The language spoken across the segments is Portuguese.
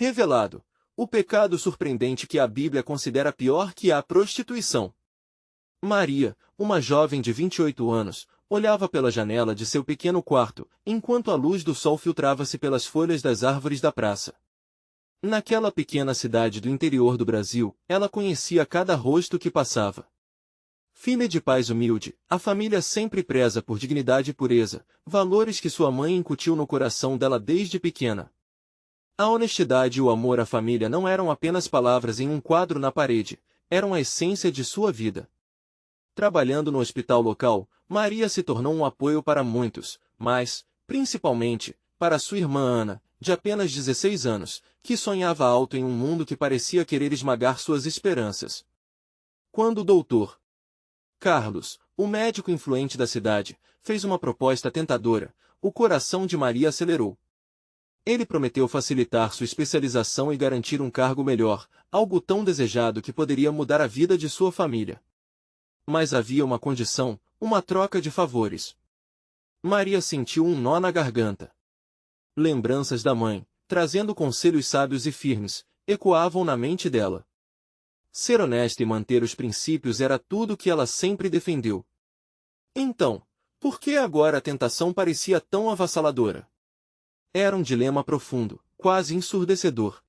Revelado. O pecado surpreendente que a Bíblia considera pior que a prostituição. Maria, uma jovem de 28 anos, olhava pela janela de seu pequeno quarto, enquanto a luz do sol filtrava-se pelas folhas das árvores da praça. Naquela pequena cidade do interior do Brasil, ela conhecia cada rosto que passava. Filha de pais humilde, a família sempre preza por dignidade e pureza, valores que sua mãe incutiu no coração dela desde pequena. A honestidade e o amor à família não eram apenas palavras em um quadro na parede, eram a essência de sua vida. Trabalhando no hospital local, Maria se tornou um apoio para muitos, mas, principalmente, para sua irmã Ana, de apenas 16 anos, que sonhava alto em um mundo que parecia querer esmagar suas esperanças. Quando o doutor Carlos, o médico influente da cidade, fez uma proposta tentadora, o coração de Maria acelerou. Ele prometeu facilitar sua especialização e garantir um cargo melhor, algo tão desejado que poderia mudar a vida de sua família. Mas havia uma condição, uma troca de favores. Maria sentiu um nó na garganta. Lembranças da mãe, trazendo conselhos sábios e firmes, ecoavam na mente dela. Ser honesta e manter os princípios era tudo que ela sempre defendeu. Então, por que agora a tentação parecia tão avassaladora? Era um dilema profundo, quase ensurdecedor.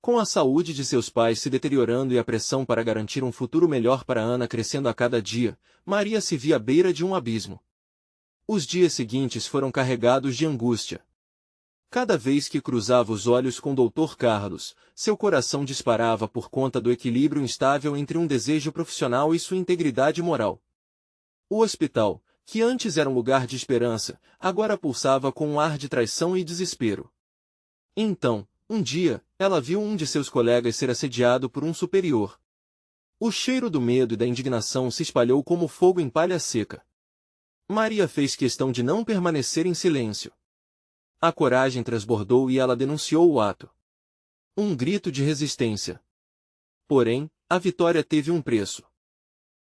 Com a saúde de seus pais se deteriorando e a pressão para garantir um futuro melhor para Ana crescendo a cada dia, Maria se via à beira de um abismo. Os dias seguintes foram carregados de angústia. Cada vez que cruzava os olhos com o Dr. Carlos, seu coração disparava por conta do equilíbrio instável entre um desejo profissional e sua integridade moral. O hospital, que antes era um lugar de esperança, agora pulsava com um ar de traição e desespero. Então, um dia, ela viu um de seus colegas ser assediado por um superior. O cheiro do medo e da indignação se espalhou como fogo em palha seca. Maria fez questão de não permanecer em silêncio. A coragem transbordou e ela denunciou o ato. Um grito de resistência. Porém, a vitória teve um preço.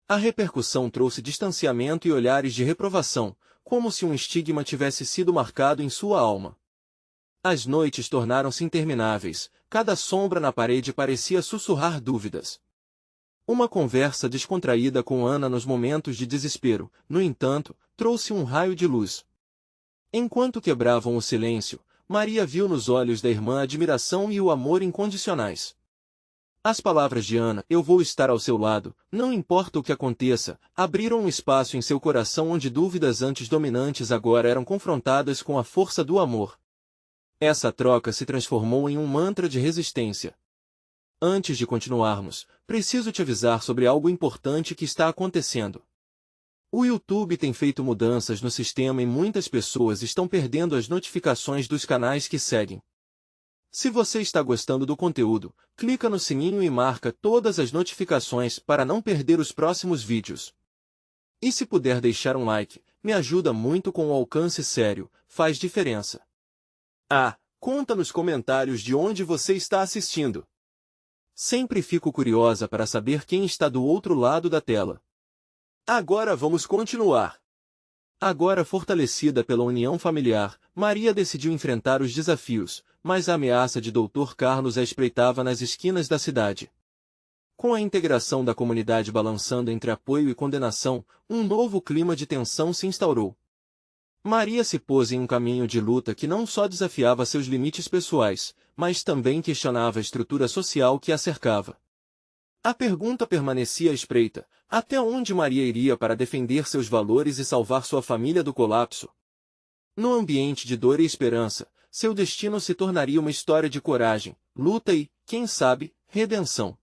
A repercussão trouxe distanciamento e olhares de reprovação, como se um estigma tivesse sido marcado em sua alma. As noites tornaram-se intermináveis, cada sombra na parede parecia sussurrar dúvidas. Uma conversa descontraída com Ana nos momentos de desespero, no entanto, trouxe um raio de luz. Enquanto quebravam o silêncio, Maria viu nos olhos da irmã a admiração e o amor incondicionais. As palavras de Ana, "Eu vou estar ao seu lado, não importa o que aconteça", abriram um espaço em seu coração onde dúvidas antes dominantes agora eram confrontadas com a força do amor. Essa troca se transformou em um mantra de resistência. Antes de continuarmos, preciso te avisar sobre algo importante que está acontecendo. O YouTube tem feito mudanças no sistema e muitas pessoas estão perdendo as notificações dos canais que seguem. Se você está gostando do conteúdo, clica no sininho e marca todas as notificações para não perder os próximos vídeos. E se puder deixar um like, me ajuda muito com o alcance sério, faz diferença. Conta nos comentários de onde você está assistindo. Sempre fico curiosa para saber quem está do outro lado da tela. Agora vamos continuar. Agora fortalecida pela união familiar, Maria decidiu enfrentar os desafios, mas a ameaça de Dr. Carlos a espreitava nas esquinas da cidade. Com a integração da comunidade balançando entre apoio e condenação, um novo clima de tensão se instaurou. Maria se pôs em um caminho de luta que não só desafiava seus limites pessoais, mas também questionava a estrutura social que a cercava. A pergunta permanecia à espreita: até onde Maria iria para defender seus valores e salvar sua família do colapso? No ambiente de dor e esperança, seu destino se tornaria uma história de coragem, luta e, quem sabe, redenção.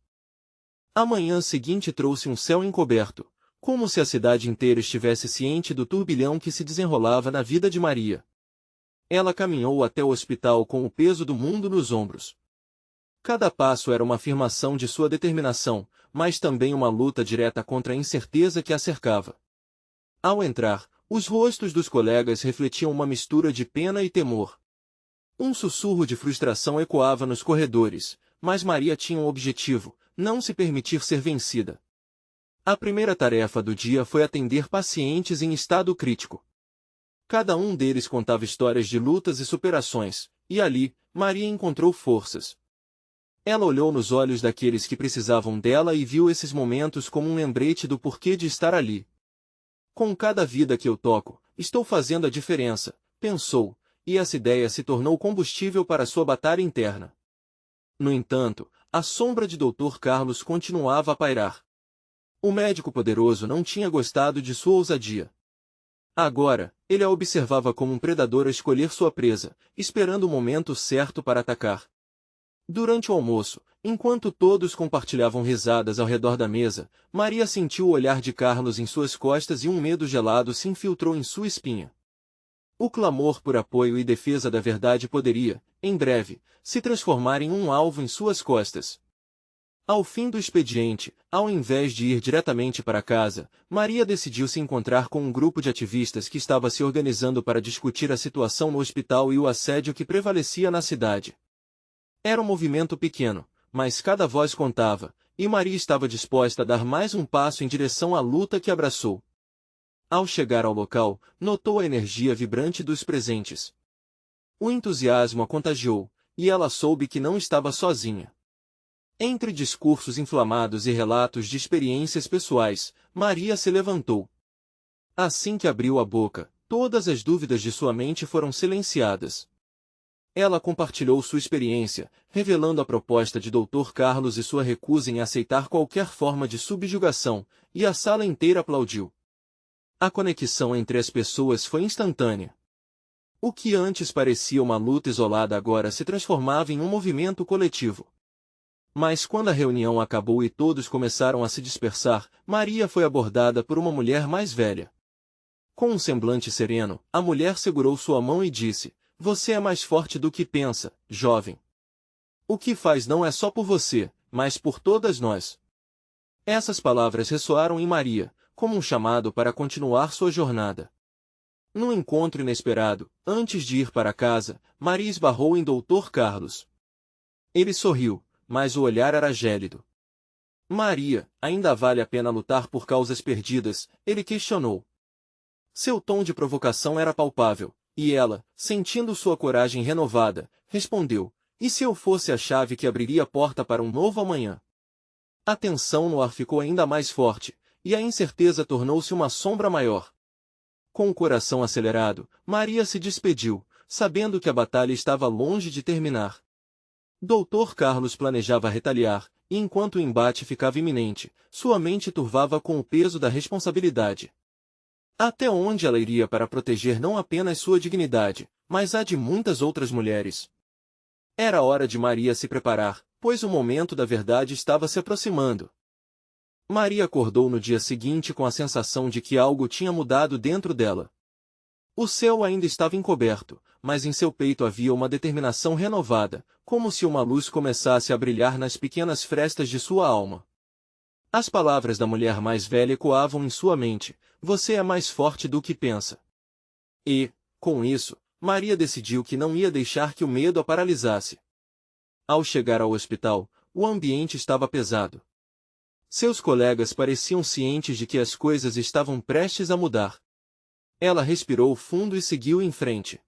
A manhã seguinte trouxe um céu encoberto, como se a cidade inteira estivesse ciente do turbilhão que se desenrolava na vida de Maria. Ela caminhou até o hospital com o peso do mundo nos ombros. Cada passo era uma afirmação de sua determinação, mas também uma luta direta contra a incerteza que a cercava. Ao entrar, os rostos dos colegas refletiam uma mistura de pena e temor. Um sussurro de frustração ecoava nos corredores, mas Maria tinha um objetivo: não se permitir ser vencida. A primeira tarefa do dia foi atender pacientes em estado crítico. Cada um deles contava histórias de lutas e superações, e ali, Maria encontrou forças. Ela olhou nos olhos daqueles que precisavam dela e viu esses momentos como um lembrete do porquê de estar ali. Com cada vida que eu toco, estou fazendo a diferença, pensou, e essa ideia se tornou combustível para sua batalha interna. No entanto, a sombra de Dr. Carlos continuava a pairar. O médico poderoso não tinha gostado de sua ousadia. Agora, ele a observava como um predador a escolher sua presa, esperando o momento certo para atacar. Durante o almoço, enquanto todos compartilhavam risadas ao redor da mesa, Maria sentiu o olhar de Carlos em suas costas e um medo gelado se infiltrou em sua espinha. O clamor por apoio e defesa da verdade poderia, em breve, se transformar em um alvo em suas costas. Ao fim do expediente, ao invés de ir diretamente para casa, Maria decidiu se encontrar com um grupo de ativistas que estava se organizando para discutir a situação no hospital e o assédio que prevalecia na cidade. Era um movimento pequeno, mas cada voz contava, e Maria estava disposta a dar mais um passo em direção à luta que abraçou. Ao chegar ao local, notou a energia vibrante dos presentes. O entusiasmo a contagiou, e ela soube que não estava sozinha. Entre discursos inflamados e relatos de experiências pessoais, Maria se levantou. Assim que abriu a boca, todas as dúvidas de sua mente foram silenciadas. Ela compartilhou sua experiência, revelando a proposta de Dr. Carlos e sua recusa em aceitar qualquer forma de subjugação, e a sala inteira aplaudiu. A conexão entre as pessoas foi instantânea. O que antes parecia uma luta isolada agora se transformava em um movimento coletivo. Mas quando a reunião acabou e todos começaram a se dispersar, Maria foi abordada por uma mulher mais velha. Com um semblante sereno, a mulher segurou sua mão e disse: "Você é mais forte do que pensa, jovem. O que faz não é só por você, mas por todas nós." Essas palavras ressoaram em Maria, como um chamado para continuar sua jornada. Num encontro inesperado, antes de ir para casa, Maria esbarrou em Dr. Carlos. Ele sorriu, mas o olhar era gélido. "Maria, ainda vale a pena lutar por causas perdidas?" ele questionou. Seu tom de provocação era palpável, e ela, sentindo sua coragem renovada, respondeu: "E se eu fosse a chave que abriria a porta para um novo amanhã?" A tensão no ar ficou ainda mais forte, e a incerteza tornou-se uma sombra maior. Com o coração acelerado, Maria se despediu, sabendo que a batalha estava longe de terminar. Dr. Carlos planejava retaliar, e enquanto o embate ficava iminente, sua mente turvava com o peso da responsabilidade. Até onde ela iria para proteger não apenas sua dignidade, mas a de muitas outras mulheres? Era hora de Maria se preparar, pois o momento da verdade estava se aproximando. Maria acordou no dia seguinte com a sensação de que algo tinha mudado dentro dela. O céu ainda estava encoberto, mas em seu peito havia uma determinação renovada, como se uma luz começasse a brilhar nas pequenas frestas de sua alma. As palavras da mulher mais velha ecoavam em sua mente: "Você é mais forte do que pensa." E, com isso, Maria decidiu que não ia deixar que o medo a paralisasse. Ao chegar ao hospital, o ambiente estava pesado. Seus colegas pareciam cientes de que as coisas estavam prestes a mudar. Ela respirou fundo e seguiu em frente.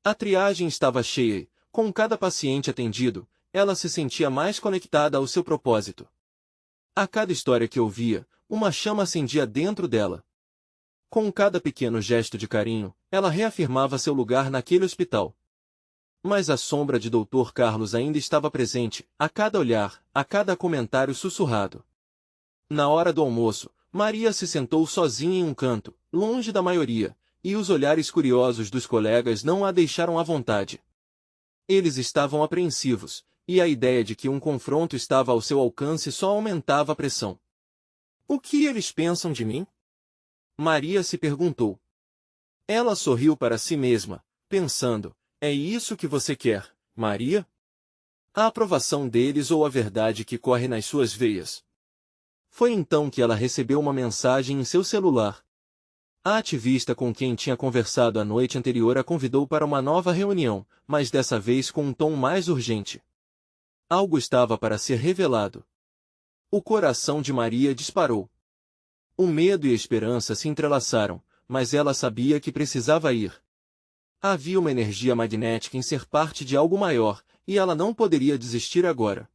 A triagem estava cheia e, com cada paciente atendido, ela se sentia mais conectada ao seu propósito. A cada história que ouvia, uma chama acendia dentro dela. Com cada pequeno gesto de carinho, ela reafirmava seu lugar naquele hospital. Mas a sombra de Dr. Carlos ainda estava presente, a cada olhar, a cada comentário sussurrado. Na hora do almoço, Maria se sentou sozinha em um canto, longe da maioria, e os olhares curiosos dos colegas não a deixaram à vontade. Eles estavam apreensivos, e a ideia de que um confronto estava ao seu alcance só aumentava a pressão. "O que eles pensam de mim?" Maria se perguntou. Ela sorriu para si mesma, pensando: "É isso que você quer, Maria? A aprovação deles ou a verdade que corre nas suas veias?" Foi então que ela recebeu uma mensagem em seu celular. A ativista com quem tinha conversado a noite anterior a convidou para uma nova reunião, mas dessa vez com um tom mais urgente. Algo estava para ser revelado. O coração de Maria disparou. O medo e a esperança se entrelaçaram, mas ela sabia que precisava ir. Havia uma energia magnética em ser parte de algo maior, e ela não poderia desistir agora.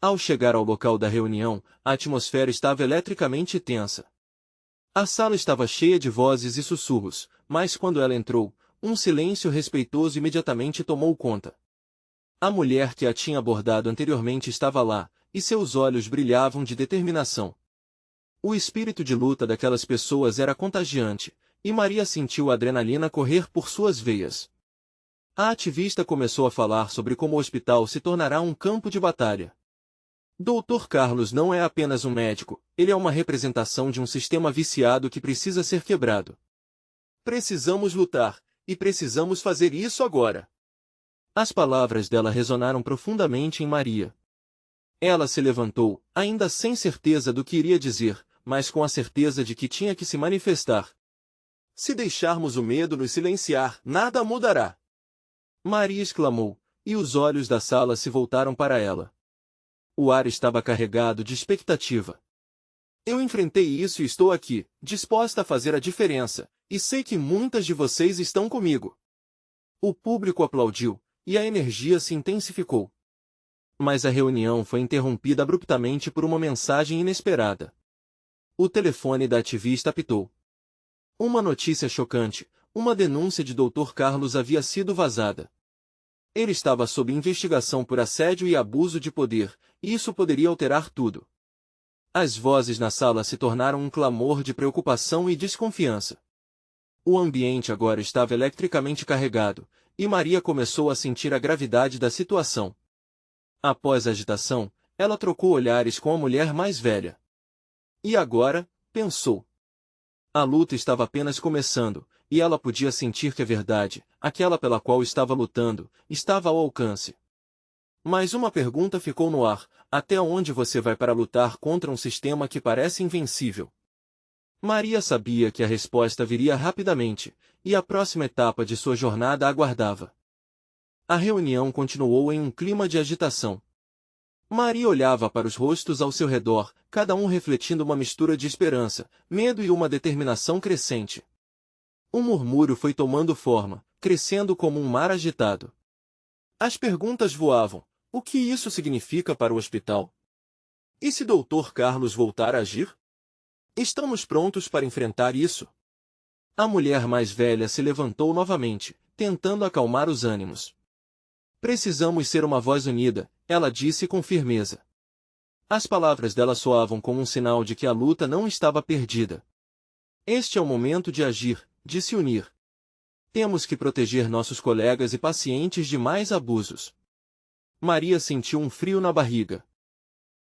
Ao chegar ao local da reunião, a atmosfera estava eletricamente tensa. A sala estava cheia de vozes e sussurros, mas quando ela entrou, um silêncio respeitoso imediatamente tomou conta. A mulher que a tinha abordado anteriormente estava lá, e seus olhos brilhavam de determinação. O espírito de luta daquelas pessoas era contagiante, e Maria sentiu a adrenalina correr por suas veias. A ativista começou a falar sobre como o hospital se tornará um campo de batalha. Dr. Carlos não é apenas um médico, ele é uma representação de um sistema viciado que precisa ser quebrado. Precisamos lutar, e precisamos fazer isso agora. As palavras dela ressonaram profundamente em Maria. Ela se levantou, ainda sem certeza do que iria dizer, mas com a certeza de que tinha que se manifestar. Se deixarmos o medo nos silenciar, nada mudará. Maria exclamou, e os olhos da sala se voltaram para ela. O ar estava carregado de expectativa. Eu enfrentei isso e estou aqui, disposta a fazer a diferença, e sei que muitas de vocês estão comigo. O público aplaudiu, e a energia se intensificou. Mas a reunião foi interrompida abruptamente por uma mensagem inesperada. O telefone da ativista apitou. Uma notícia chocante, uma denúncia de Dr. Carlos havia sido vazada. Ele estava sob investigação por assédio e abuso de poder, e isso poderia alterar tudo. As vozes na sala se tornaram um clamor de preocupação e desconfiança. O ambiente agora estava eletricamente carregado, e Maria começou a sentir a gravidade da situação. Após a agitação, ela trocou olhares com a mulher mais velha. E agora, pensou. A luta estava apenas começando, e ela podia sentir que a verdade, aquela pela qual estava lutando, estava ao alcance. Mas uma pergunta ficou no ar: até onde você vai para lutar contra um sistema que parece invencível? Maria sabia que a resposta viria rapidamente, e a próxima etapa de sua jornada a aguardava. A reunião continuou em um clima de agitação. Maria olhava para os rostos ao seu redor, cada um refletindo uma mistura de esperança, medo e uma determinação crescente. Um murmúrio foi tomando forma, crescendo como um mar agitado. As perguntas voavam. O que isso significa para o hospital? E se Dr. Carlos voltar a agir? Estamos prontos para enfrentar isso? A mulher mais velha se levantou novamente, tentando acalmar os ânimos. Precisamos ser uma voz unida, ela disse com firmeza. As palavras dela soavam como um sinal de que a luta não estava perdida. Este é o momento de agir, de se unir. Temos que proteger nossos colegas e pacientes de mais abusos. Maria sentiu um frio na barriga.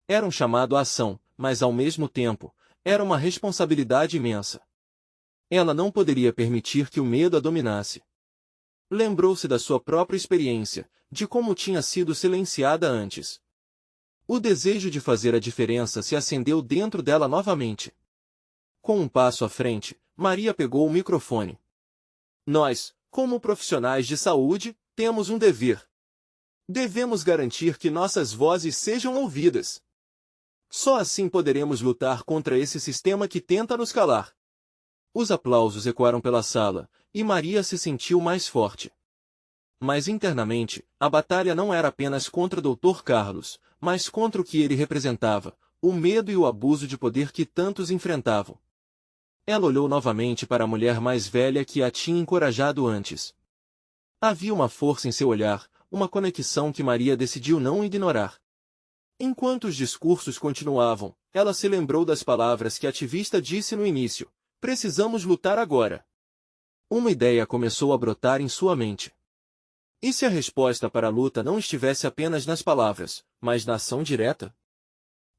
Era um chamado à ação, mas ao mesmo tempo, era uma responsabilidade imensa. Ela não poderia permitir que o medo a dominasse. Lembrou-se da sua própria experiência, de como tinha sido silenciada antes. O desejo de fazer a diferença se acendeu dentro dela novamente. Com um passo à frente, Maria pegou o microfone. Nós, como profissionais de saúde, temos um dever. Devemos garantir que nossas vozes sejam ouvidas. Só assim poderemos lutar contra esse sistema que tenta nos calar. Os aplausos ecoaram pela sala, e Maria se sentiu mais forte. Mas internamente, a batalha não era apenas contra Dr. Carlos, mas contra o que ele representava, o medo e o abuso de poder que tantos enfrentavam. Ela olhou novamente para a mulher mais velha que a tinha encorajado antes. Havia uma força em seu olhar, uma conexão que Maria decidiu não ignorar. Enquanto os discursos continuavam, ela se lembrou das palavras que a ativista disse no início: precisamos lutar agora. Uma ideia começou a brotar em sua mente. E se a resposta para a luta não estivesse apenas nas palavras, mas na ação direta?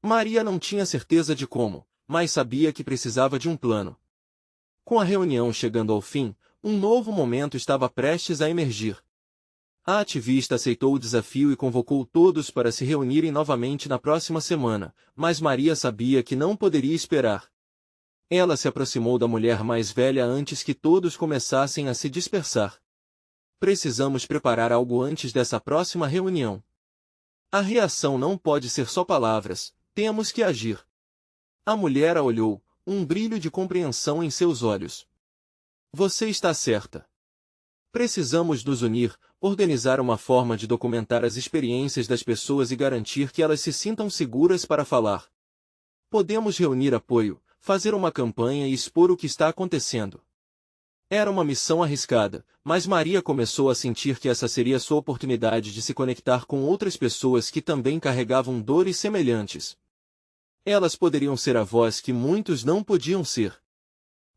Maria não tinha certeza de como, mas sabia que precisava de um plano. Com a reunião chegando ao fim, um novo momento estava prestes a emergir. A ativista aceitou o desafio e convocou todos para se reunirem novamente na próxima semana, mas Maria sabia que não poderia esperar. Ela se aproximou da mulher mais velha antes que todos começassem a se dispersar. Precisamos preparar algo antes dessa próxima reunião. A reação não pode ser só palavras, temos que agir. A mulher a olhou, um brilho de compreensão em seus olhos. Você está certa. Precisamos nos unir, organizar uma forma de documentar as experiências das pessoas e garantir que elas se sintam seguras para falar. Podemos reunir apoio, fazer uma campanha e expor o que está acontecendo. Era uma missão arriscada, mas Maria começou a sentir que essa seria sua oportunidade de se conectar com outras pessoas que também carregavam dores semelhantes. Elas poderiam ser a voz que muitos não podiam ser.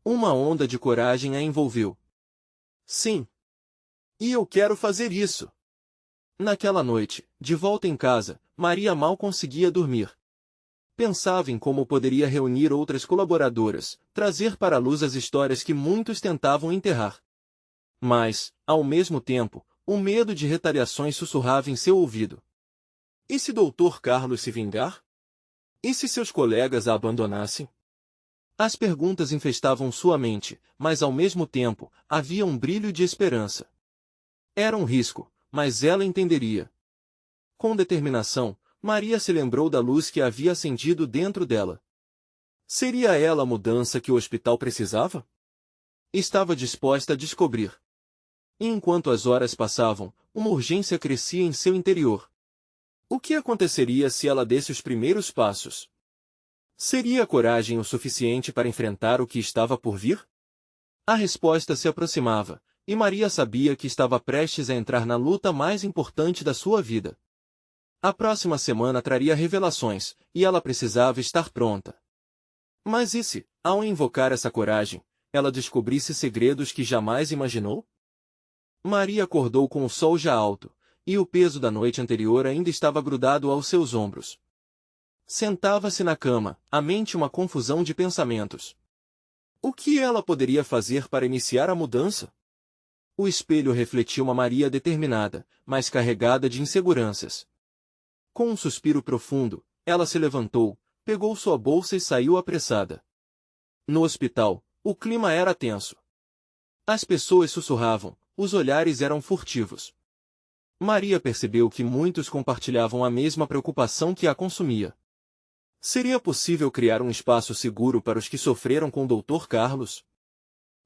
Uma onda de coragem a envolveu. Sim. E eu quero fazer isso. Naquela noite, de volta em casa, Maria mal conseguia dormir. Pensava em como poderia reunir outras colaboradoras, trazer para a luz as histórias que muitos tentavam enterrar. Mas, ao mesmo tempo, o medo de retaliações sussurrava em seu ouvido. E se Dr. Carlos se vingar? E se seus colegas a abandonassem? As perguntas infestavam sua mente, mas ao mesmo tempo, havia um brilho de esperança. Era um risco, mas ela entenderia. Com determinação, Maria se lembrou da luz que havia acendido dentro dela. Seria ela a mudança que o hospital precisava? Estava disposta a descobrir. E enquanto as horas passavam, uma urgência crescia em seu interior. O que aconteceria se ela desse os primeiros passos? Seria coragem o suficiente para enfrentar o que estava por vir? A resposta se aproximava, e Maria sabia que estava prestes a entrar na luta mais importante da sua vida. A próxima semana traria revelações, e ela precisava estar pronta. Mas e se, ao invocar essa coragem, ela descobrisse segredos que jamais imaginou? Maria acordou com o sol já alto, e o peso da noite anterior ainda estava grudado aos seus ombros. Sentava-se na cama, a mente uma confusão de pensamentos. O que ela poderia fazer para iniciar a mudança? O espelho refletia uma Maria determinada, mas carregada de inseguranças. Com um suspiro profundo, ela se levantou, pegou sua bolsa e saiu apressada. No hospital, o clima era tenso. As pessoas sussurravam, os olhares eram furtivos. Maria percebeu que muitos compartilhavam a mesma preocupação que a consumia. Seria possível criar um espaço seguro para os que sofreram com o Dr. Carlos?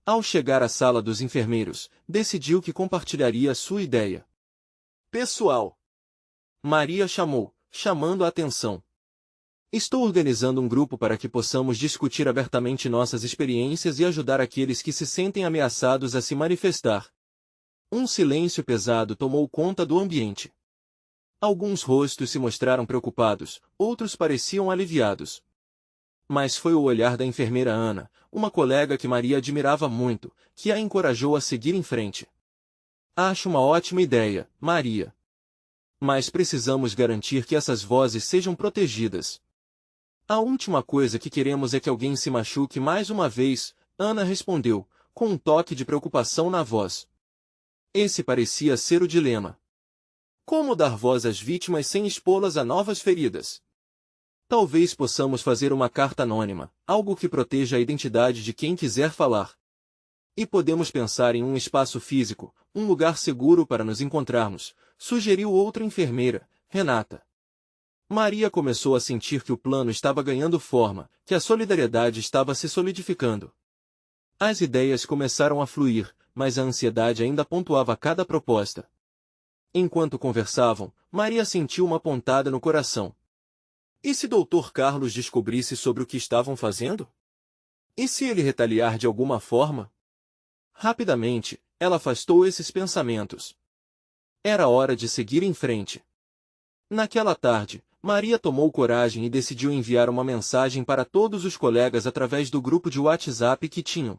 Ao chegar à sala dos enfermeiros, decidiu que compartilharia sua ideia. Pessoal! Maria chamou, chamando a atenção. Estou organizando um grupo para que possamos discutir abertamente nossas experiências e ajudar aqueles que se sentem ameaçados a se manifestar. Um silêncio pesado tomou conta do ambiente. Alguns rostos se mostraram preocupados, outros pareciam aliviados. Mas foi o olhar da enfermeira Ana, uma colega que Maria admirava muito, que a encorajou a seguir em frente. Acho uma ótima ideia, Maria. Mas precisamos garantir que essas vozes sejam protegidas. A última coisa que queremos é que alguém se machuque mais uma vez, Ana respondeu, com um toque de preocupação na voz. Esse parecia ser o dilema. Como dar voz às vítimas sem expô-las a novas feridas? Talvez possamos fazer uma carta anônima, algo que proteja a identidade de quem quiser falar. E podemos pensar em um espaço físico, um lugar seguro para nos encontrarmos, sugeriu outra enfermeira, Renata. Maria começou a sentir que o plano estava ganhando forma, que a solidariedade estava se solidificando. As ideias começaram a fluir, mas a ansiedade ainda pontuava cada proposta. Enquanto conversavam, Maria sentiu uma pontada no coração. E se Dr. Carlos descobrisse sobre o que estavam fazendo? E se ele retaliar de alguma forma? Rapidamente, ela afastou esses pensamentos. Era hora de seguir em frente. Naquela tarde, Maria tomou coragem e decidiu enviar uma mensagem para todos os colegas através do grupo de WhatsApp que tinham.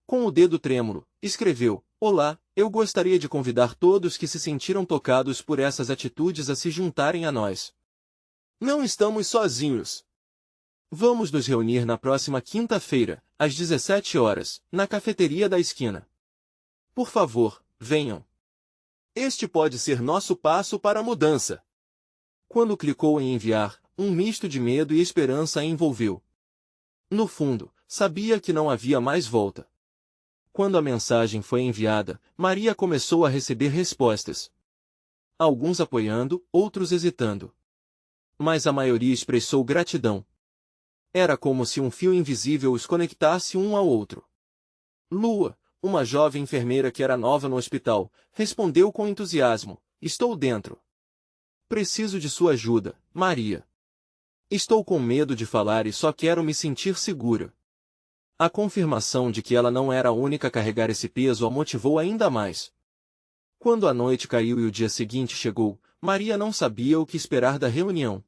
Com o dedo trêmulo, escreveu: Olá, eu gostaria de convidar todos que se sentiram tocados por essas atitudes a se juntarem a nós. Não estamos sozinhos. Vamos nos reunir na próxima quinta-feira, às 17 horas, na cafeteria da esquina. Por favor, venham. Este pode ser nosso passo para a mudança. Quando clicou em enviar, um misto de medo e esperança a envolveu. No fundo, sabia que não havia mais volta. Quando a mensagem foi enviada, Maria começou a receber respostas. Alguns apoiando, outros hesitando. Mas a maioria expressou gratidão. Era como se um fio invisível os conectasse um ao outro. Lua, uma jovem enfermeira que era nova no hospital, respondeu com entusiasmo: "Estou dentro. Preciso de sua ajuda, Maria. Estou com medo de falar e só quero me sentir segura." A confirmação de que ela não era a única a carregar esse peso a motivou ainda mais. Quando a noite caiu e o dia seguinte chegou, Maria não sabia o que esperar da reunião.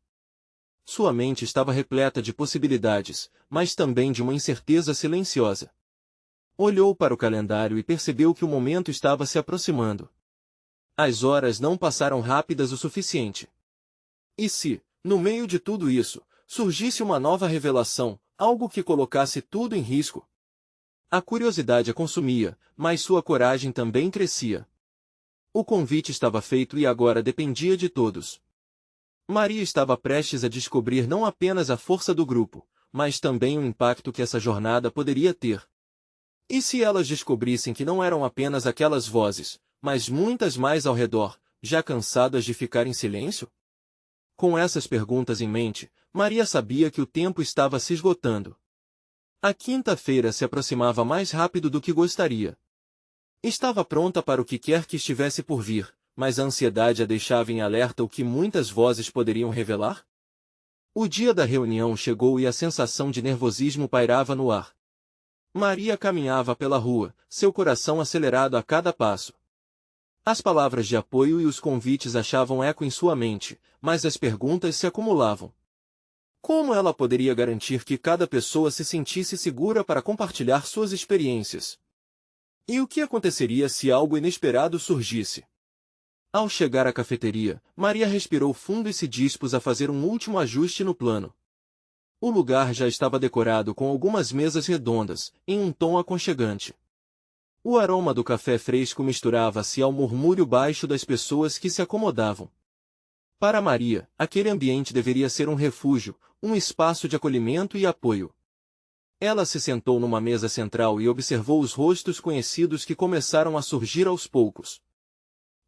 Sua mente estava repleta de possibilidades, mas também de uma incerteza silenciosa. Olhou para o calendário e percebeu que o momento estava se aproximando. As horas não passaram rápidas o suficiente. E se, no meio de tudo isso, surgisse uma nova revelação, algo que colocasse tudo em risco? A curiosidade a consumia, mas sua coragem também crescia. O convite estava feito e agora dependia de todos. Maria estava prestes a descobrir não apenas a força do grupo, mas também o impacto que essa jornada poderia ter. E se elas descobrissem que não eram apenas aquelas vozes, mas muitas mais ao redor, já cansadas de ficar em silêncio? Com essas perguntas em mente, Maria sabia que o tempo estava se esgotando. A quinta-feira se aproximava mais rápido do que gostaria. Estava pronta para o que quer que estivesse por vir, mas a ansiedade a deixava em alerta o que muitas vozes poderiam revelar? O dia da reunião chegou e a sensação de nervosismo pairava no ar. Maria caminhava pela rua, seu coração acelerado a cada passo. As palavras de apoio e os convites achavam eco em sua mente, mas as perguntas se acumulavam. Como ela poderia garantir que cada pessoa se sentisse segura para compartilhar suas experiências? E o que aconteceria se algo inesperado surgisse? Ao chegar à cafeteria, Maria respirou fundo e se dispôs a fazer um último ajuste no plano. O lugar já estava decorado com algumas mesas redondas, em um tom aconchegante. O aroma do café fresco misturava-se ao murmúrio baixo das pessoas que se acomodavam. Para Maria, aquele ambiente deveria ser um refúgio, um espaço de acolhimento e apoio. Ela se sentou numa mesa central e observou os rostos conhecidos que começaram a surgir aos poucos.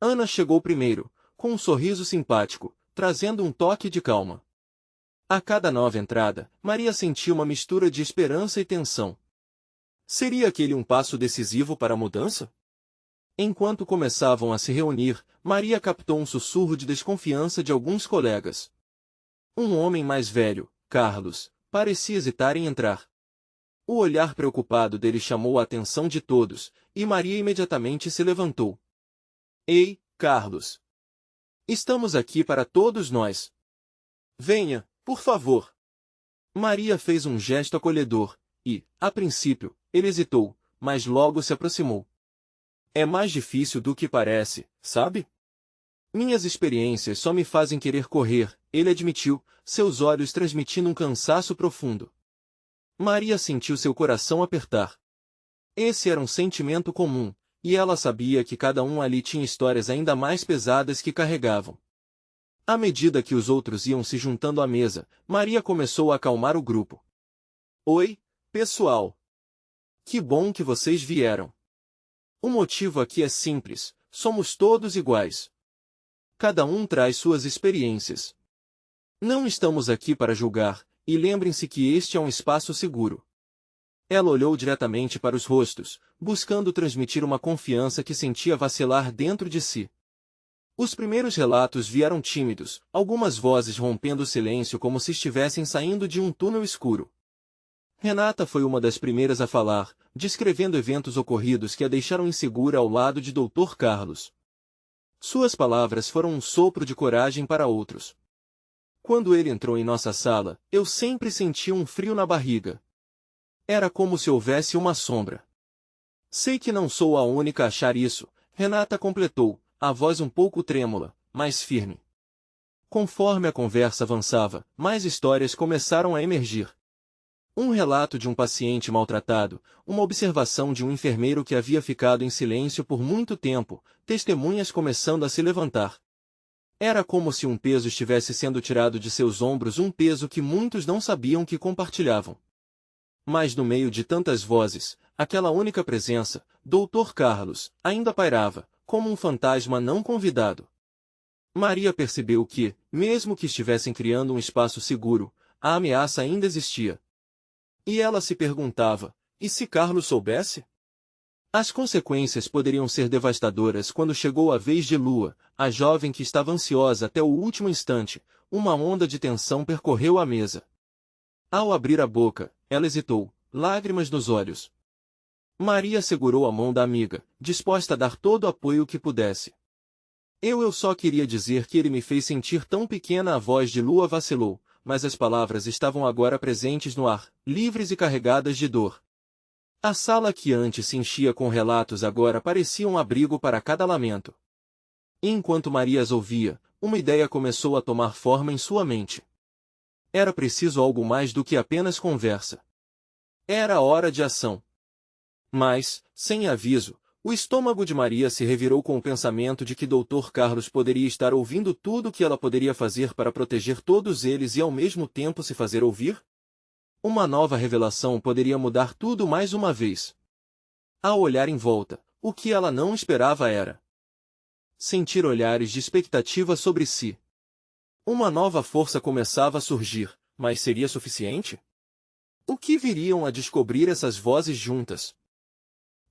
Ana chegou primeiro, com um sorriso simpático, trazendo um toque de calma. A cada nova entrada, Maria sentia uma mistura de esperança e tensão. Seria aquele um passo decisivo para a mudança? Enquanto começavam a se reunir, Maria captou um sussurro de desconfiança de alguns colegas. Um homem mais velho, Carlos, parecia hesitar em entrar. O olhar preocupado dele chamou a atenção de todos, e Maria imediatamente se levantou. "Ei, Carlos! Estamos aqui para todos nós. Venha, por favor." Maria fez um gesto acolhedor, e, a princípio, ele hesitou, mas logo se aproximou. "É mais difícil do que parece, sabe? Minhas experiências só me fazem querer correr", ele admitiu, seus olhos transmitindo um cansaço profundo. Maria sentiu seu coração apertar. Esse era um sentimento comum, e ela sabia que cada um ali tinha histórias ainda mais pesadas que carregavam. À medida que os outros iam se juntando à mesa, Maria começou a acalmar o grupo. "Oi, pessoal! Que bom que vocês vieram. O motivo aqui é simples, somos todos iguais. Cada um traz suas experiências. Não estamos aqui para julgar, e lembrem-se que este é um espaço seguro." Ela olhou diretamente para os rostos, buscando transmitir uma confiança que sentia vacilar dentro de si. Os primeiros relatos vieram tímidos, algumas vozes rompendo o silêncio como se estivessem saindo de um túnel escuro. Renata foi uma das primeiras a falar, descrevendo eventos ocorridos que a deixaram insegura ao lado de Dr. Carlos. Suas palavras foram um sopro de coragem para outros. "Quando ele entrou em nossa sala, eu sempre senti um frio na barriga. Era como se houvesse uma sombra." "Sei que não sou a única a achar isso", Renata completou, a voz um pouco trêmula, mas firme. Conforme a conversa avançava, mais histórias começaram a emergir. Um relato de um paciente maltratado, uma observação de um enfermeiro que havia ficado em silêncio por muito tempo, testemunhas começando a se levantar. Era como se um peso estivesse sendo tirado de seus ombros, um peso que muitos não sabiam que compartilhavam. Mas no meio de tantas vozes, aquela única presença, Dr. Carlos, ainda pairava, como um fantasma não convidado. Maria percebeu que, mesmo que estivessem criando um espaço seguro, a ameaça ainda existia. E ela se perguntava, e se Carlos soubesse? As consequências poderiam ser devastadoras quando chegou a vez de Lua, a jovem que estava ansiosa até o último instante. Uma onda de tensão percorreu a mesa. Ao abrir a boca, ela hesitou, lágrimas nos olhos. Maria segurou a mão da amiga, disposta a dar todo o apoio que pudesse. Eu só queria dizer que ele me fez sentir tão pequena. A voz de Lua vacilou, mas as palavras estavam agora presentes no ar, livres e carregadas de dor. A sala que antes se enchia com relatos agora parecia um abrigo para cada lamento. E enquanto Maria as ouvia, uma ideia começou a tomar forma em sua mente. Era preciso algo mais do que apenas conversa. Era hora de ação. Mas, sem aviso, o estômago de Maria se revirou com o pensamento de que Dr. Carlos poderia estar ouvindo tudo o que ela poderia fazer para proteger todos eles e ao mesmo tempo se fazer ouvir. Uma nova revelação poderia mudar tudo mais uma vez. Ao olhar em volta, o que ela não esperava era sentir olhares de expectativa sobre si. Uma nova força começava a surgir, mas seria suficiente? O que viriam a descobrir essas vozes juntas?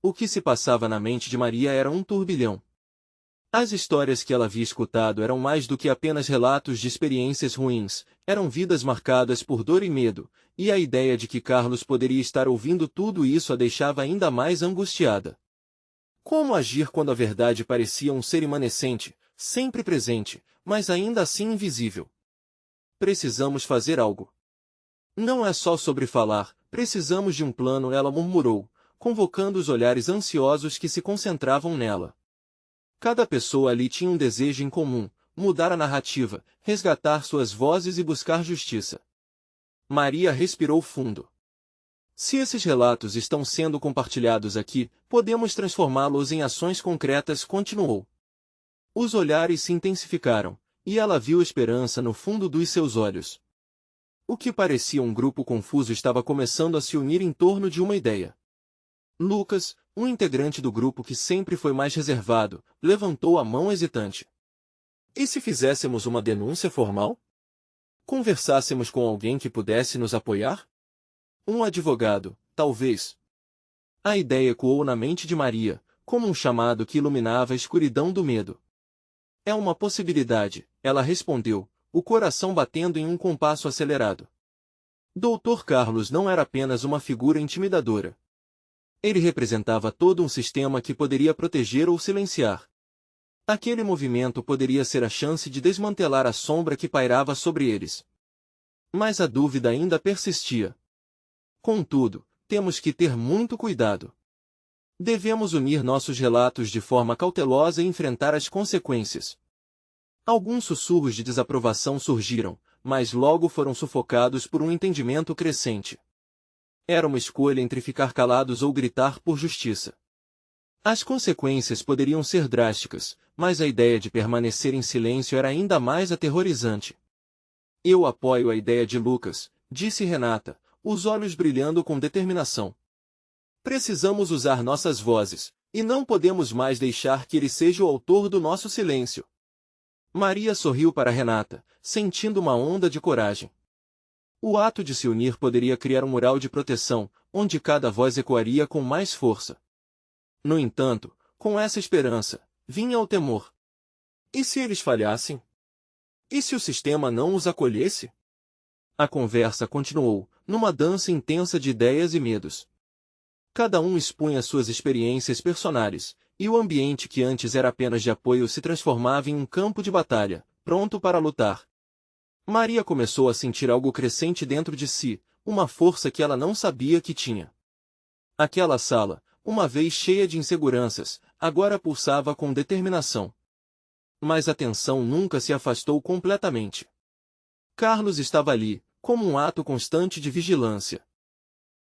O que se passava na mente de Maria era um turbilhão. As histórias que ela havia escutado eram mais do que apenas relatos de experiências ruins, eram vidas marcadas por dor e medo, e a ideia de que Carlos poderia estar ouvindo tudo isso a deixava ainda mais angustiada. Como agir quando a verdade parecia um ser imanecente, sempre presente, mas ainda assim invisível? Precisamos fazer algo. Não é só sobre falar, precisamos de um plano, ela murmurou, convocando os olhares ansiosos que se concentravam nela. Cada pessoa ali tinha um desejo em comum, mudar a narrativa, resgatar suas vozes e buscar justiça. Maria respirou fundo. Se esses relatos estão sendo compartilhados aqui, podemos transformá-los em ações concretas, continuou. Os olhares se intensificaram, e ela viu esperança no fundo dos seus olhos. O que parecia um grupo confuso estava começando a se unir em torno de uma ideia. Lucas, um integrante do grupo que sempre foi mais reservado, levantou a mão hesitante. E se fizéssemos uma denúncia formal? Conversássemos com alguém que pudesse nos apoiar? Um advogado, talvez. A ideia ecoou na mente de Maria, como um chamado que iluminava a escuridão do medo. É uma possibilidade, ela respondeu, o coração batendo em um compasso acelerado. Dr. Carlos não era apenas uma figura intimidadora. Ele representava todo um sistema que poderia proteger ou silenciar. Aquele movimento poderia ser a chance de desmantelar a sombra que pairava sobre eles. Mas a dúvida ainda persistia. Contudo, temos que ter muito cuidado. Devemos unir nossos relatos de forma cautelosa e enfrentar as consequências. Alguns sussurros de desaprovação surgiram, mas logo foram sufocados por um entendimento crescente. Era uma escolha entre ficar calados ou gritar por justiça. As consequências poderiam ser drásticas, mas a ideia de permanecer em silêncio era ainda mais aterrorizante. Eu apoio a ideia de Lucas, disse Renata, os olhos brilhando com determinação. Precisamos usar nossas vozes, e não podemos mais deixar que ele seja o autor do nosso silêncio. Maria sorriu para Renata, sentindo uma onda de coragem. O ato de se unir poderia criar um mural de proteção, onde cada voz ecoaria com mais força. No entanto, com essa esperança, vinha o temor. E se eles falhassem? E se o sistema não os acolhesse? A conversa continuou, numa dança intensa de ideias e medos. Cada um expunha suas experiências personais, e o ambiente que antes era apenas de apoio se transformava em um campo de batalha, pronto para lutar. Maria começou a sentir algo crescente dentro de si, uma força que ela não sabia que tinha. Aquela sala, uma vez cheia de inseguranças, agora pulsava com determinação. Mas a tensão nunca se afastou completamente. Carlos estava ali, como um ato constante de vigilância.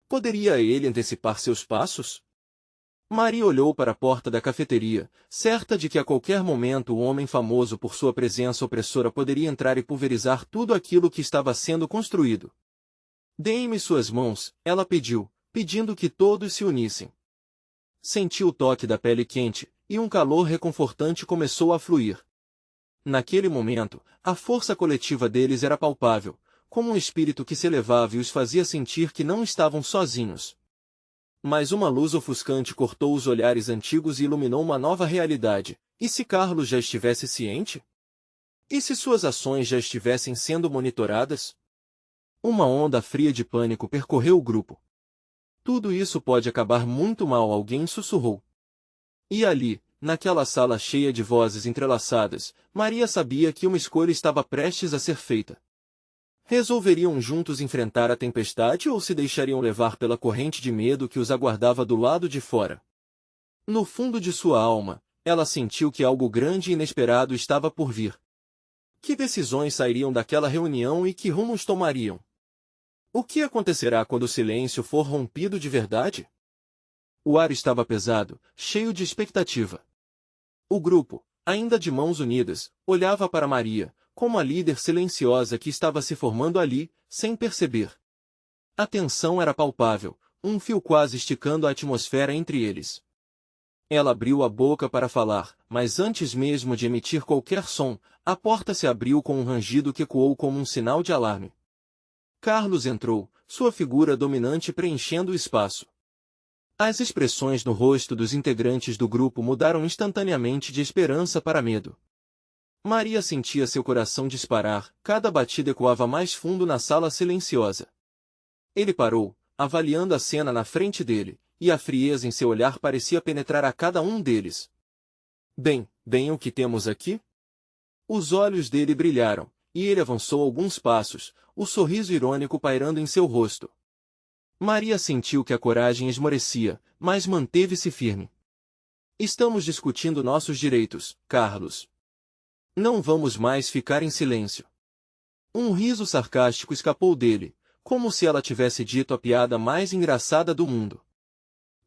Poderia ele antecipar seus passos? Maria olhou para a porta da cafeteria, certa de que a qualquer momento o homem famoso por sua presença opressora poderia entrar e pulverizar tudo aquilo que estava sendo construído. Dê-me suas mãos, ela pediu, pedindo que todos se unissem. Sentiu o toque da pele quente, e um calor reconfortante começou a fluir. Naquele momento, a força coletiva deles era palpável, como um espírito que se elevava e os fazia sentir que não estavam sozinhos. Mas uma luz ofuscante cortou os olhares antigos e iluminou uma nova realidade. E se Carlos já estivesse ciente? E se suas ações já estivessem sendo monitoradas? Uma onda fria de pânico percorreu o grupo. Tudo isso pode acabar muito mal, alguém sussurrou. E ali, naquela sala cheia de vozes entrelaçadas, Maria sabia que uma escolha estava prestes a ser feita. Resolveriam juntos enfrentar a tempestade ou se deixariam levar pela corrente de medo que os aguardava do lado de fora? No fundo de sua alma, ela sentiu que algo grande e inesperado estava por vir. Que decisões sairiam daquela reunião e que rumos tomariam? O que acontecerá quando o silêncio for rompido de verdade? O ar estava pesado, cheio de expectativa. O grupo, ainda de mãos unidas, olhava para Maria, como a líder silenciosa que estava se formando ali, sem perceber. A tensão era palpável, um fio quase esticando a atmosfera entre eles. Ela abriu a boca para falar, mas antes mesmo de emitir qualquer som, a porta se abriu com um rangido que ecoou como um sinal de alarme. Carlos entrou, sua figura dominante preenchendo o espaço. As expressões no rosto dos integrantes do grupo mudaram instantaneamente de esperança para medo. Maria sentia seu coração disparar, cada batida ecoava mais fundo na sala silenciosa. Ele parou, avaliando a cena na frente dele, e a frieza em seu olhar parecia penetrar a cada um deles. Bem, o que temos aqui? Os olhos dele brilharam, e ele avançou alguns passos, o sorriso irônico pairando em seu rosto. Maria sentiu que a coragem esmorecia, mas manteve-se firme. Estamos discutindo nossos direitos, Carlos. Não vamos mais ficar em silêncio. Um riso sarcástico escapou dele, como se ela tivesse dito a piada mais engraçada do mundo.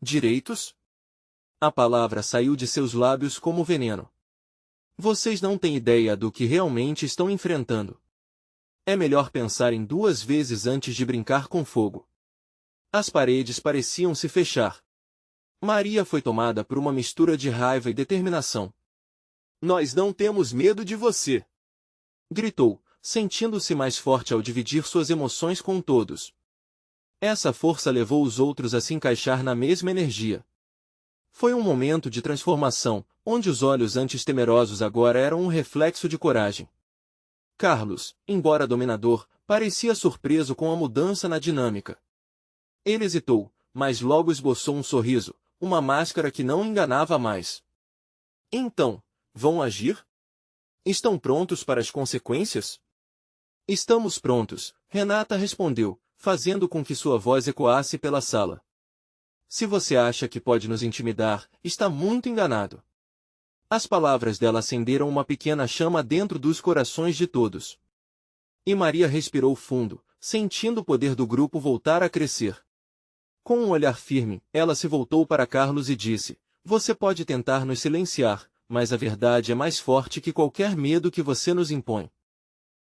Direitos? A palavra saiu de seus lábios como veneno. Vocês não têm ideia do que realmente estão enfrentando. É melhor pensarem duas vezes antes de brincar com fogo. As paredes pareciam se fechar. Maria foi tomada por uma mistura de raiva e determinação. Nós não temos medo de você! Gritou, sentindo-se mais forte ao dividir suas emoções com todos. Essa força levou os outros a se encaixar na mesma energia. Foi um momento de transformação, onde os olhos antes temerosos agora eram um reflexo de coragem. Carlos, embora dominador, parecia surpreso com a mudança na dinâmica. Ele hesitou, mas logo esboçou um sorriso, uma máscara que não enganava mais. Então, vão agir? Estão prontos para as consequências? Estamos prontos, Renata respondeu, fazendo com que sua voz ecoasse pela sala. Se você acha que pode nos intimidar, está muito enganado. As palavras dela acenderam uma pequena chama dentro dos corações de todos. E Maria respirou fundo, sentindo o poder do grupo voltar a crescer. Com um olhar firme, ela se voltou para Carlos e disse, você pode tentar nos silenciar, mas a verdade é mais forte que qualquer medo que você nos impõe.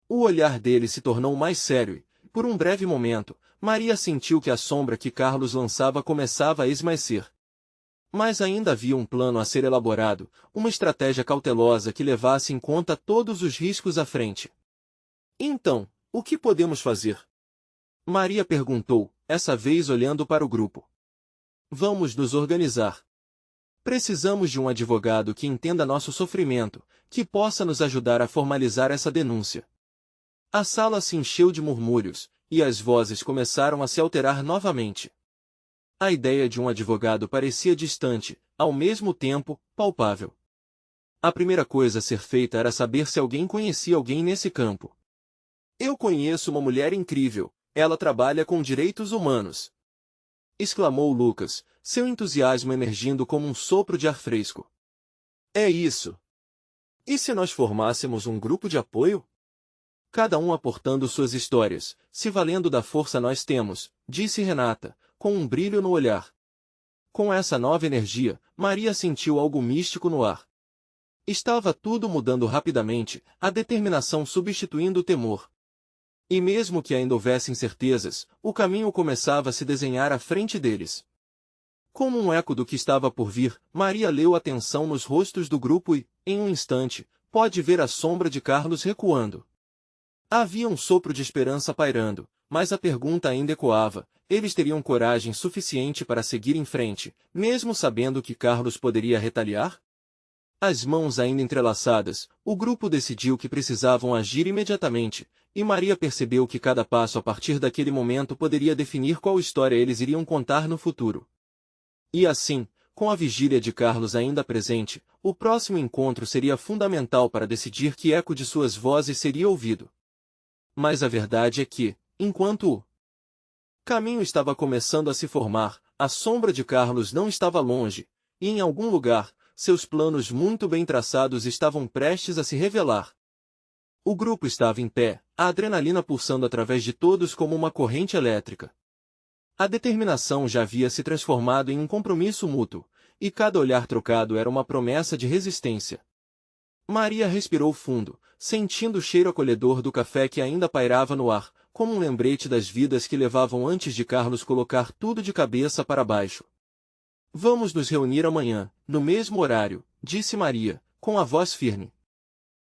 O olhar dele se tornou mais sério e, por um breve momento, Maria sentiu que a sombra que Carlos lançava começava a esmaecer. Mas ainda havia um plano a ser elaborado, uma estratégia cautelosa que levasse em conta todos os riscos à frente. Então, o que podemos fazer? Maria perguntou, essa vez olhando para o grupo. Vamos nos organizar. Precisamos de um advogado que entenda nosso sofrimento, que possa nos ajudar a formalizar essa denúncia. A sala se encheu de murmúrios, e as vozes começaram a se alterar novamente. A ideia de um advogado parecia distante, ao mesmo tempo, palpável. A primeira coisa a ser feita era saber se alguém conhecia alguém nesse campo. Eu conheço uma mulher incrível, ela trabalha com direitos humanos. Exclamou Lucas, seu entusiasmo emergindo como um sopro de ar fresco. É isso. E se nós formássemos um grupo de apoio? Cada um aportando suas histórias, se valendo da força nós temos, disse Renata, com um brilho no olhar. Com essa nova energia, Maria sentiu algo místico no ar. Estava tudo mudando rapidamente, a determinação substituindo o temor. E mesmo que ainda houvesse incertezas, o caminho começava a se desenhar à frente deles. Como um eco do que estava por vir, Maria leu a tensão nos rostos do grupo e, em um instante, pôde ver a sombra de Carlos recuando. Havia um sopro de esperança pairando, mas a pergunta ainda ecoava: eles teriam coragem suficiente para seguir em frente, mesmo sabendo que Carlos poderia retaliar? As mãos ainda entrelaçadas, o grupo decidiu que precisavam agir imediatamente, e Maria percebeu que cada passo a partir daquele momento poderia definir qual história eles iriam contar no futuro. E assim, com a vigília de Carlos ainda presente, o próximo encontro seria fundamental para decidir que eco de suas vozes seria ouvido. Mas a verdade é que, enquanto o caminho estava começando a se formar, a sombra de Carlos não estava longe, e em algum lugar, seus planos muito bem traçados estavam prestes a se revelar. O grupo estava em pé, a adrenalina pulsando através de todos como uma corrente elétrica. A determinação já havia se transformado em um compromisso mútuo, e cada olhar trocado era uma promessa de resistência. Maria respirou fundo, sentindo o cheiro acolhedor do café que ainda pairava no ar, como um lembrete das vidas que levavam antes de Carlos colocar tudo de cabeça para baixo. Vamos nos reunir amanhã, no mesmo horário, disse Maria, com a voz firme.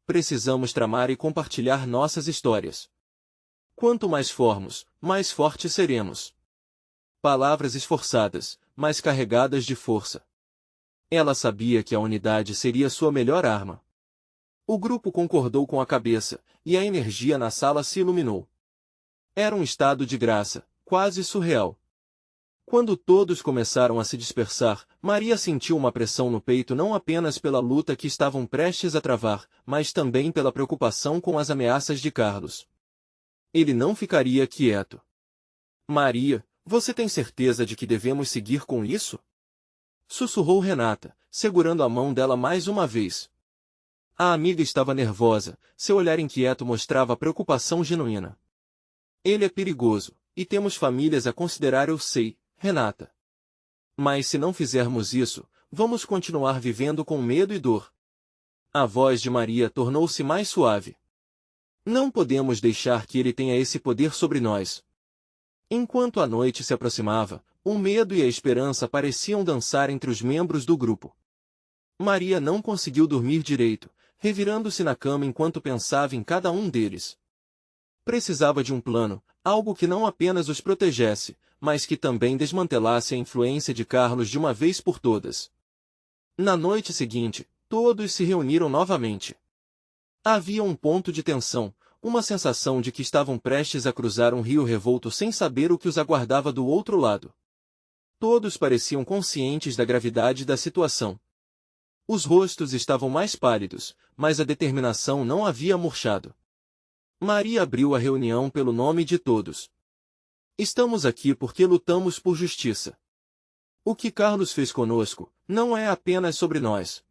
Precisamos tramar e compartilhar nossas histórias. Quanto mais formos, mais fortes seremos. Palavras esforçadas, mas carregadas de força. Ela sabia que a unidade seria sua melhor arma. O grupo concordou com a cabeça, e a energia na sala se iluminou. Era um estado de graça, quase surreal. Quando todos começaram a se dispersar, Maria sentiu uma pressão no peito não apenas pela luta que estavam prestes a travar, mas também pela preocupação com as ameaças de Carlos. Ele não ficaria quieto. Maria, você tem certeza de que devemos seguir com isso? Sussurrou Renata, segurando a mão dela mais uma vez. A amiga estava nervosa, seu olhar inquieto mostrava preocupação genuína. Ele é perigoso, e temos famílias a considerar, eu sei, Renata. Mas se não fizermos isso, vamos continuar vivendo com medo e dor. A voz de Maria tornou-se mais suave. Não podemos deixar que ele tenha esse poder sobre nós. Enquanto a noite se aproximava, o medo e a esperança pareciam dançar entre os membros do grupo. Maria não conseguiu dormir direito, revirando-se na cama enquanto pensava em cada um deles. Precisava de um plano, algo que não apenas os protegesse, mas que também desmantelasse a influência de Carlos de uma vez por todas. Na noite seguinte, todos se reuniram novamente. Havia um ponto de tensão, uma sensação de que estavam prestes a cruzar um rio revolto sem saber o que os aguardava do outro lado. Todos pareciam conscientes da gravidade da situação. Os rostos estavam mais pálidos, mas a determinação não havia murchado. Maria abriu a reunião pelo nome de todos. Estamos aqui porque lutamos por justiça. O que Carlos fez conosco não é apenas sobre nós.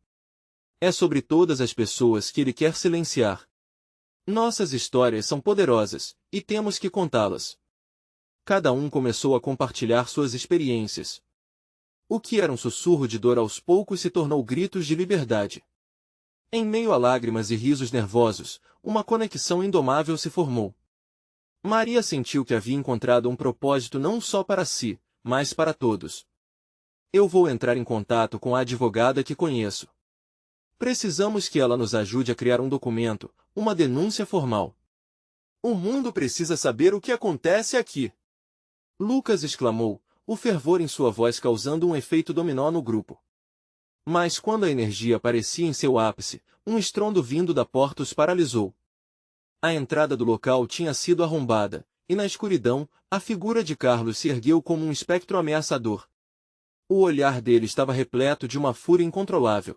É sobre todas as pessoas que ele quer silenciar. Nossas histórias são poderosas, e temos que contá-las. Cada um começou a compartilhar suas experiências. O que era um sussurro de dor aos poucos se tornou gritos de liberdade. Em meio a lágrimas e risos nervosos, uma conexão indomável se formou. Maria sentiu que havia encontrado um propósito não só para si, mas para todos. Eu vou entrar em contato com a advogada que conheço. Precisamos que ela nos ajude a criar um documento, uma denúncia formal. O mundo precisa saber o que acontece aqui. Lucas exclamou, o fervor em sua voz causando um efeito dominó no grupo. Mas quando a energia parecia em seu ápice, um estrondo vindo da porta os paralisou. A entrada do local tinha sido arrombada, e na escuridão, a figura de Carlos se ergueu como um espectro ameaçador. O olhar dele estava repleto de uma fúria incontrolável.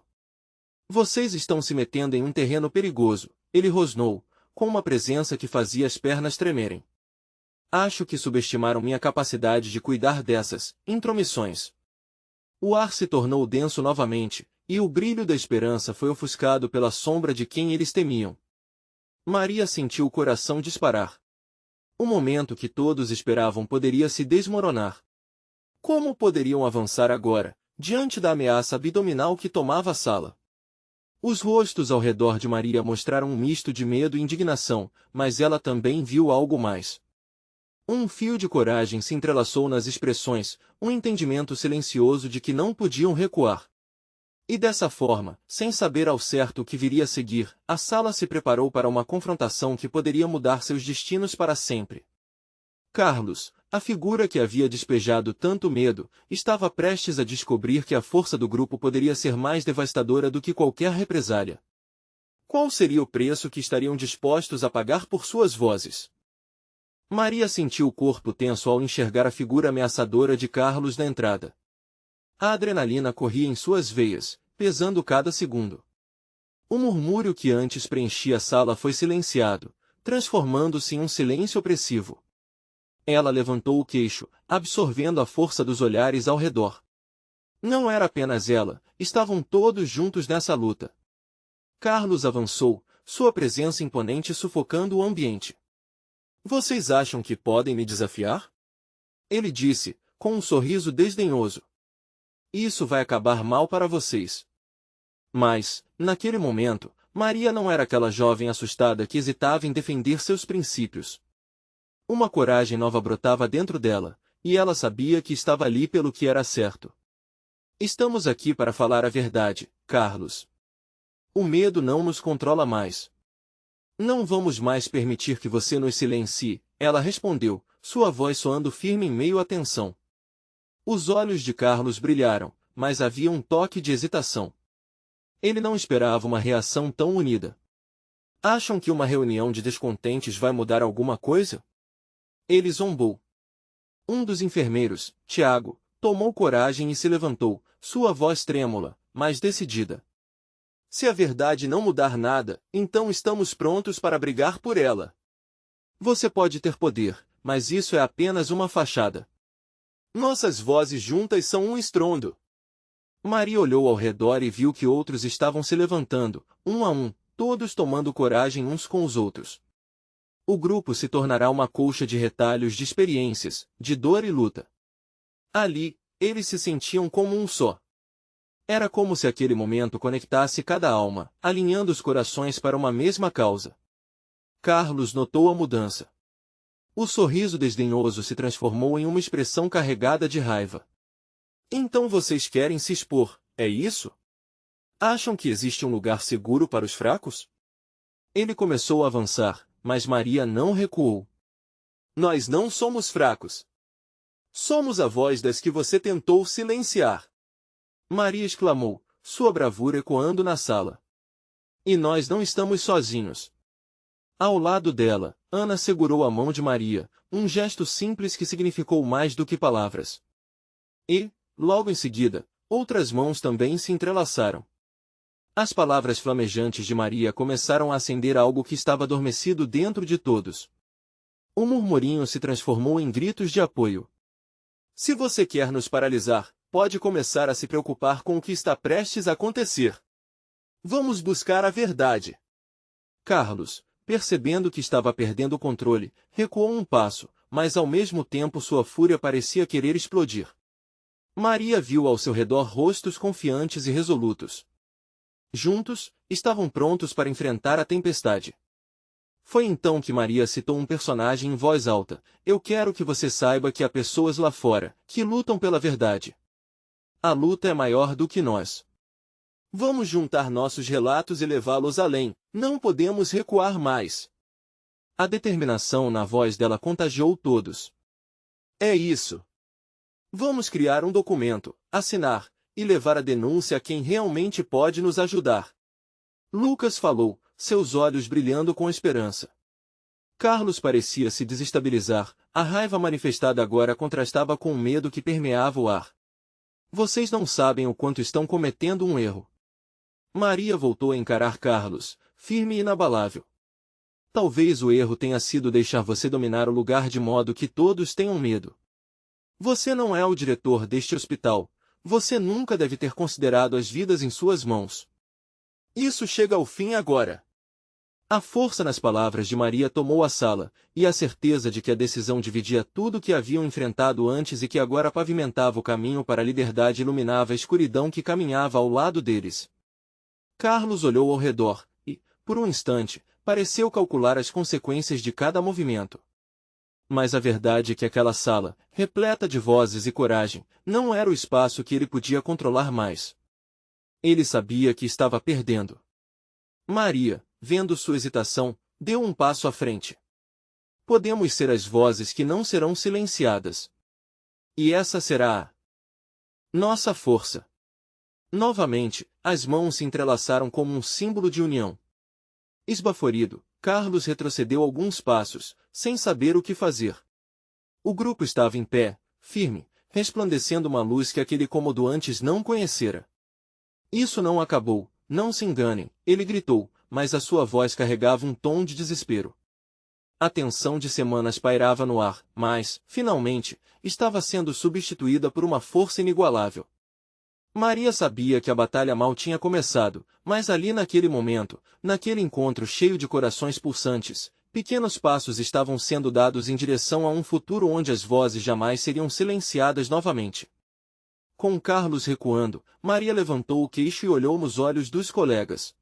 Vocês estão se metendo em um terreno perigoso, ele rosnou, com uma presença que fazia as pernas tremerem. Acho que subestimaram minha capacidade de cuidar dessas intromissões. O ar se tornou denso novamente, e o brilho da esperança foi ofuscado pela sombra de quem eles temiam. Maria sentiu o coração disparar. O momento que todos esperavam poderia se desmoronar. Como poderiam avançar agora, diante da ameaça abdominal que tomava a sala? Os rostos ao redor de Maria mostraram um misto de medo e indignação, mas ela também viu algo mais. Um fio de coragem se entrelaçou nas expressões, um entendimento silencioso de que não podiam recuar. E dessa forma, sem saber ao certo o que viria a seguir, a sala se preparou para uma confrontação que poderia mudar seus destinos para sempre. Carlos, a figura que havia despejado tanto medo, estava prestes a descobrir que a força do grupo poderia ser mais devastadora do que qualquer represália. Qual seria o preço que estariam dispostos a pagar por suas vozes? Maria sentiu o corpo tenso ao enxergar a figura ameaçadora de Carlos na entrada. A adrenalina corria em suas veias, pesando cada segundo. O murmúrio que antes preenchia a sala foi silenciado, transformando-se em um silêncio opressivo. Ela levantou o queixo, absorvendo a força dos olhares ao redor. Não era apenas ela, estavam todos juntos nessa luta. Carlos avançou, sua presença imponente sufocando o ambiente. Vocês acham que podem me desafiar? Ele disse, com um sorriso desdenhoso. Isso vai acabar mal para vocês. Mas, naquele momento, Maria não era aquela jovem assustada que hesitava em defender seus princípios. Uma coragem nova brotava dentro dela, e ela sabia que estava ali pelo que era certo. Estamos aqui para falar a verdade, Carlos. O medo não nos controla mais. Não vamos mais permitir que você nos silencie, ela respondeu, sua voz soando firme em meio à tensão. Os olhos de Carlos brilharam, mas havia um toque de hesitação. Ele não esperava uma reação tão unida. Acham que uma reunião de descontentes vai mudar alguma coisa? Ele zombou. Um dos enfermeiros, Tiago, tomou coragem e se levantou, sua voz trêmula, mas decidida. Se a verdade não mudar nada, então estamos prontos para brigar por ela. Você pode ter poder, mas isso é apenas uma fachada. Nossas vozes juntas são um estrondo. Maria olhou ao redor e viu que outros estavam se levantando, um a um, todos tomando coragem uns com os outros. O grupo se tornará uma colcha de retalhos de experiências, de dor e luta. Ali, eles se sentiam como um só. Era como se aquele momento conectasse cada alma, alinhando os corações para uma mesma causa. Carlos notou a mudança. O sorriso desdenhoso se transformou em uma expressão carregada de raiva. Então vocês querem se expor, é isso? Acham que existe um lugar seguro para os fracos? Ele começou a avançar, mas Maria não recuou. Nós não somos fracos. Somos a voz das que você tentou silenciar. Maria exclamou, sua bravura ecoando na sala. E nós não estamos sozinhos. Ao lado dela, Ana segurou a mão de Maria, um gesto simples que significou mais do que palavras. E, logo em seguida, outras mãos também se entrelaçaram. As palavras flamejantes de Maria começaram a acender algo que estava adormecido dentro de todos. O murmurinho se transformou em gritos de apoio. Se você quer nos paralisar, pode começar a se preocupar com o que está prestes a acontecer. Vamos buscar a verdade. Carlos, percebendo que estava perdendo o controle, recuou um passo, mas ao mesmo tempo sua fúria parecia querer explodir. Maria viu ao seu redor rostos confiantes e resolutos. Juntos, estavam prontos para enfrentar a tempestade. Foi então que Maria citou um personagem em voz alta. Eu quero que você saiba que há pessoas lá fora, que lutam pela verdade. A luta é maior do que nós. Vamos juntar nossos relatos e levá-los além, não podemos recuar mais. A determinação na voz dela contagiou todos. É isso. Vamos criar um documento, assinar, e levar a denúncia a quem realmente pode nos ajudar. Lucas falou, seus olhos brilhando com esperança. Carlos parecia se desestabilizar, a raiva manifestada agora contrastava com o medo que permeava o ar. Vocês não sabem o quanto estão cometendo um erro. Maria voltou a encarar Carlos, firme e inabalável. Talvez o erro tenha sido deixar você dominar o lugar de modo que todos tenham medo. Você não é o diretor deste hospital. Você nunca deve ter considerado as vidas em suas mãos. Isso chega ao fim agora. A força nas palavras de Maria tomou a sala, e a certeza de que a decisão dividia tudo o que haviam enfrentado antes e que agora pavimentava o caminho para a liberdade iluminava a escuridão que caminhava ao lado deles. Carlos olhou ao redor, e, por um instante, pareceu calcular as consequências de cada movimento. Mas a verdade é que aquela sala, repleta de vozes e coragem, não era o espaço que ele podia controlar mais. Ele sabia que estava perdendo. Maria, vendo sua hesitação, deu um passo à frente. Podemos ser as vozes que não serão silenciadas. E essa será a nossa força. Novamente, as mãos se entrelaçaram como um símbolo de união. Esbaforido, Carlos retrocedeu alguns passos, sem saber o que fazer. O grupo estava em pé, firme, resplandecendo uma luz que aquele cômodo antes não conhecera. Isso não acabou, não se enganem, ele gritou, mas a sua voz carregava um tom de desespero. A tensão de semanas pairava no ar, mas, finalmente, estava sendo substituída por uma força inigualável. Maria sabia que a batalha mal tinha começado, mas ali naquele momento, naquele encontro cheio de corações pulsantes, pequenos passos estavam sendo dados em direção a um futuro onde as vozes jamais seriam silenciadas novamente. Com Carlos recuando, Maria levantou o queixo e olhou nos olhos dos colegas.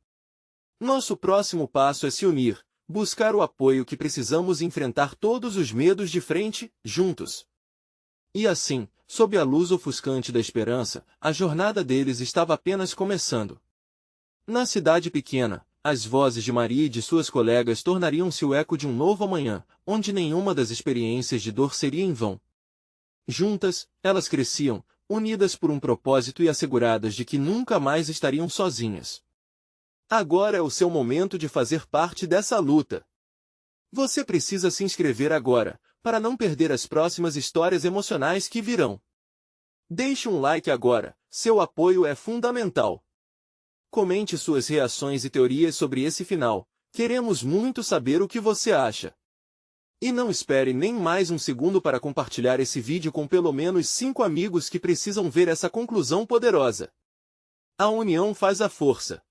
Nosso próximo passo é se unir, buscar o apoio que precisamos e enfrentar todos os medos de frente, juntos. E assim, sob a luz ofuscante da esperança, a jornada deles estava apenas começando. Na cidade pequena, as vozes de Maria e de suas colegas tornariam-se o eco de um novo amanhã, onde nenhuma das experiências de dor seria em vão. Juntas, elas cresciam, unidas por um propósito e asseguradas de que nunca mais estariam sozinhas. Agora é o seu momento de fazer parte dessa luta. Você precisa se inscrever agora, para não perder as próximas histórias emocionais que virão. Deixe um like agora, seu apoio é fundamental. Comente suas reações e teorias sobre esse final, queremos muito saber o que você acha. E não espere nem mais um segundo para compartilhar esse vídeo com pelo menos 5 amigos que precisam ver essa conclusão poderosa. A união faz a força.